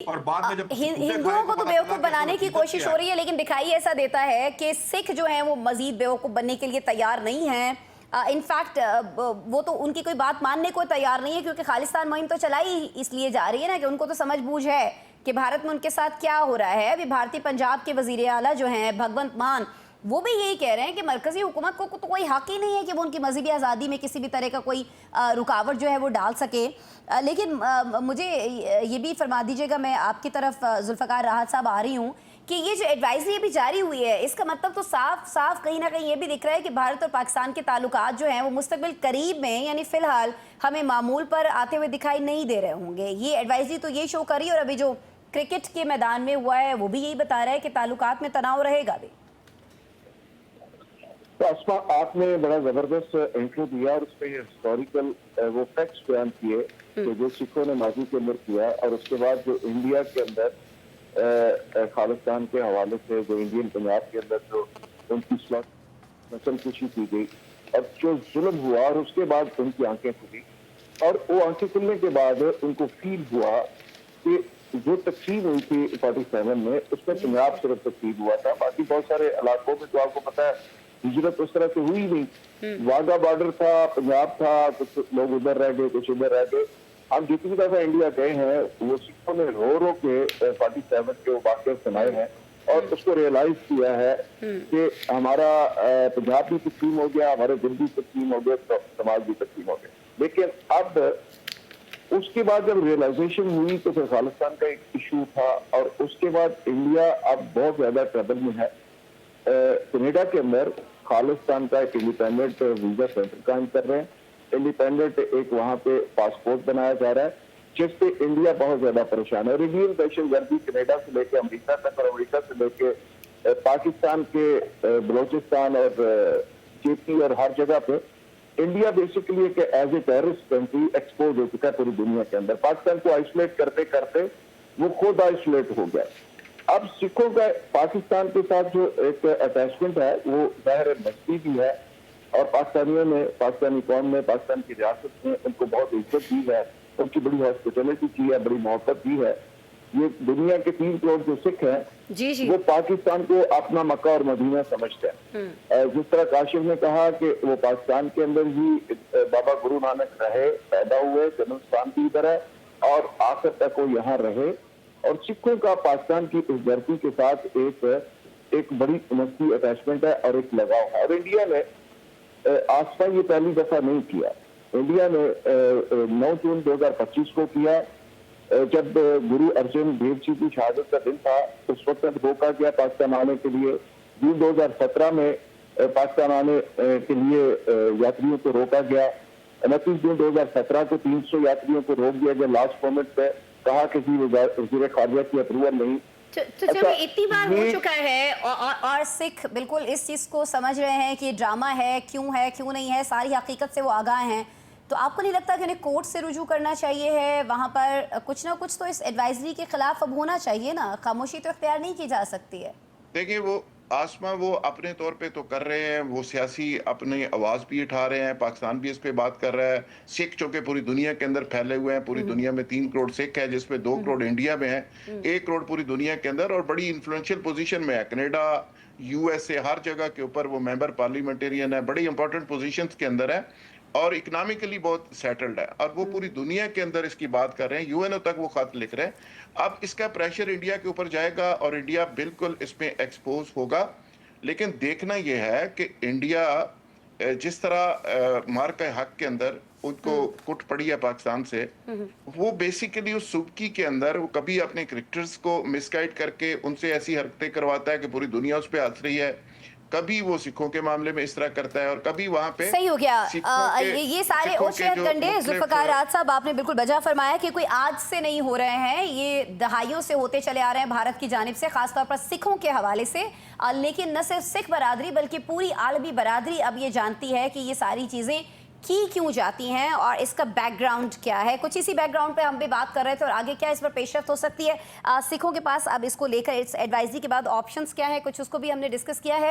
और बाद में जब हिंदुओं को तो बेवकूफ बनाने की कोशिश हो रही है, लेकिन दिखाई ऐसा देता है कि सिख जो हैं वो मजीद बेवकूफ बनने के लिए तैयार नहीं हैं। इनफैक्ट वो तो उनकी कोई बात मानने को तैयार नहीं है, क्योंकि खालिस्तान मुहिम तो चलाई इसलिए जा रही है ना कि उनको तो समझ बूझ है कि भारत में उनके साथ क्या हो रहा है। अभी भारतीय पंजाब के वजीर आला जो हैं भगवंत मान, वो भी यही कह रहे हैं कि मरकजी हुकूमत को तो कोई हक ही नहीं है कि वो उनकी मजहबी आज़ादी में किसी भी तरह का कोई रुकावट जो है वो डाल सके। लेकिन मुझे ये भी फरमा दीजिएगा, मैं आपकी तरफ जुल्फ़कार राहत साहब आ रही हूँ, कि ये जो एडवाइजरी अभी जारी हुई है, इसका मतलब तो साफ साफ कहीं ना कहीं ये भी दिख रहा है कि भारत और पाकिस्तान के ताल्लुकात जो हैं वो मुस्तकबिल करीब में, यानी फ़िलहाल हमें मामूल पर आते हुए दिखाई नहीं दे रहे होंगे। ये एडवाइजरी तो ये शो कर रही है, और अभी जो क्रिकेट के मैदान में हुआ है वो भी यही बता रहा है कि ताल्लुकात में तनाव रहेगा भी। तो अस्मा, आपने बड़ा जबरदस्त इंट्रो दिया और उसमें हिस्टोरिकल वो फैक्ट्स बयान किए कि जो सिखों ने माजी के अंदर किया, और उसके बाद जो इंडिया के अंदर खालिस्तान के हवाले से जो इंडियन पंजाब के अंदर जो उनकी नस्ल कुशी की गई और जो जुल्म हुआ, और उसके बाद उनकी आंखें खुली, और वो आंखें खुलने के बाद उनको फील हुआ कि जो तकसीम हुई थी 47 में, उसमें पंजाब सिर्फ तकसीम हुआ था, बाकी बहुत सारे इलाकों में तो आपको पता है हिजरत उस तरह से हुई नहीं। वाघा बॉर्डर था, पंजाब था, कुछ लोग उधर रह गए, कुछ उधर रह गए। हम जितनी दफा इंडिया गए हैं वो सिखों ने रो रो के 47 के वो वाक़े सुनाए हैं और उसको रियलाइज किया है कि हमारा पंजाब भी तकसीम हो गया, हमारे दिल भी तकसीम हो गए, तो समाज भी तकसीम हो गए। लेकिन अब उसके बाद जब रियलाइजेशन हुई तो फिर खालिस्तान का एक इशू था, और उसके बाद इंडिया अब बहुत ज्यादा ट्रबल में है। कनाडा के अंदर खालिस्तान का एक इंडिपेंडेंट वीजा सेंटर कायम कर रहे हैं, इंडिपेंडेंट एक वहां पे पासपोर्ट बनाया जा रहा है, जिससे इंडिया बहुत ज्यादा परेशान है। रिवील दहशतगर्दी कनाडा से लेके अमेरिका तक, और अमेरिका से लेके पाकिस्तान के बलोचिस्तान और जेपी और हर जगह पे इंडिया बेसिकली एक as a terrorist country expose हो चुका है पूरी दुनिया के अंदर। पाकिस्तान को आइसोलेट करते करते वो खुद आइसोलेट हो गया। अब सिखों का पाकिस्तान के साथ जो एक अटैचमेंट है वो ज़ाहिर मजबूत भी है, और पाकिस्तानियों ने, पाकिस्तानी कौम ने, पाकिस्तान की रियासत ने उनको बहुत इज्जत दी है, उनकी बड़ी हॉस्पिटलिटी की है, बड़ी मोहब्बत दी है। ये दुनिया के 3 करोड़ जो सिख हैं वो पाकिस्तान को अपना मक्का और मदीना समझते हैं। जिस तरह काशिफ ने कहा कि वो पाकिस्तान के अंदर ही बाबा गुरु नानक रहे, पैदा हुए, जन्मस्थान भी इधर है और आखिर तक वो यहाँ रहे, और सिखों का पाकिस्तान की इस धरती के साथ एक बड़ी मस्ती अटैचमेंट है और एक लगाव है। और इंडिया ने आसपा ये पहली दफा नहीं किया। इंडिया ने 9 जून 2025 को किया, जब गुरु अर्जन देव जी की शहादत का दिन था। उस वक्त रोका गया पाकिस्तान आने के लिए। जून 2017 में पाकिस्तान आने के लिए यात्रियों को रोका गया। 29 जून 2017 को 300 यात्रियों को रोक दिया गया लास्ट मोमेंट पे, कहा कि जी वज़ीर खारजा की अप्रूवल नहीं। तो जब इतनी बार हो चुका है और सिख बिल्कुल इस चीज को समझ रहे हैं कि ड्रामा है, क्यों नहीं है, सारी हकीकत से वो आगाह हैं, तो आपको नहीं लगता कि उन्हें कोर्ट से रुजू करना चाहिए है? वहां पर कुछ ना कुछ तो इस एडवाइजरी के खिलाफ अब होना चाहिए ना, खामोशी तो इख्तियार नहीं की जा सकती है। देखिए, वो आसमा वो अपने तौर पे तो कर रहे हैं, वो सियासी अपनी आवाज़ भी उठा रहे हैं, पाकिस्तान भी इस पे बात कर रहा है। सिख चूँकि पूरी दुनिया के अंदर फैले हुए हैं, पूरी दुनिया में 3 करोड़ सिख है, जिसमें 2 करोड़ इंडिया में है, 1 करोड़ पूरी दुनिया के अंदर, और बड़ी इन्फ्लुएंशियल पोजीशन में है। कनाडा, यूएसए, हर जगह के ऊपर वो मेंबर पार्लियामेंटेरियन है, बड़ी इंपॉर्टेंट पोजीशंस के अंदर है, और इकोनॉमिकली बहुत सेटल्ड है, और वो पूरी दुनिया के अंदर इसकी बात कर रहे हैं, यूएनओ तक वो खत लिख रहे हैं। अब इसका प्रेशर इंडिया के ऊपर जाएगा और इंडिया बिल्कुल इसमें एक्सपोज होगा। लेकिन देखना यह है कि इंडिया जिस तरह मार्का हक के अंदर उनको कुट पड़ी है पाकिस्तान से, वो बेसिकली उस सुबकी के अंदर वो कभी अपने क्रिकेटर्स को मिसगाइड करके उनसे ऐसी हरकतें करवाता है कि पूरी दुनिया उस पर हंस रही है, कभी वो सिखों के मामले में इस तरह करता है, और कभी वहां पे सही हो गया। ये सारे ओछे कंडे जुल्फ़कार राहत साहब, आपने बिल्कुल बजा फरमाया कि कोई आज से नहीं हो रहे हैं, ये दहाइयों से होते चले आ रहे हैं भारत की जानिब से, खासतौर पर सिखों के हवाले से। लेकिन न सिर्फ सिख बरादरी बल्कि पूरी आलमी बरादरी अब ये जानती है कि ये सारी चीज़ें की क्यों जाती हैं और इसका बैकग्राउंड क्या है। कुछ इसी बैकग्राउंड पे हम भी बात कर रहे थे, और आगे क्या इस पर पेशरफ्त हो सकती है सिखों के पास अब इसको लेकर, इस एडवाइजरी के बाद ऑप्शंस क्या है, कुछ उसको भी हमने डिस्कस किया है।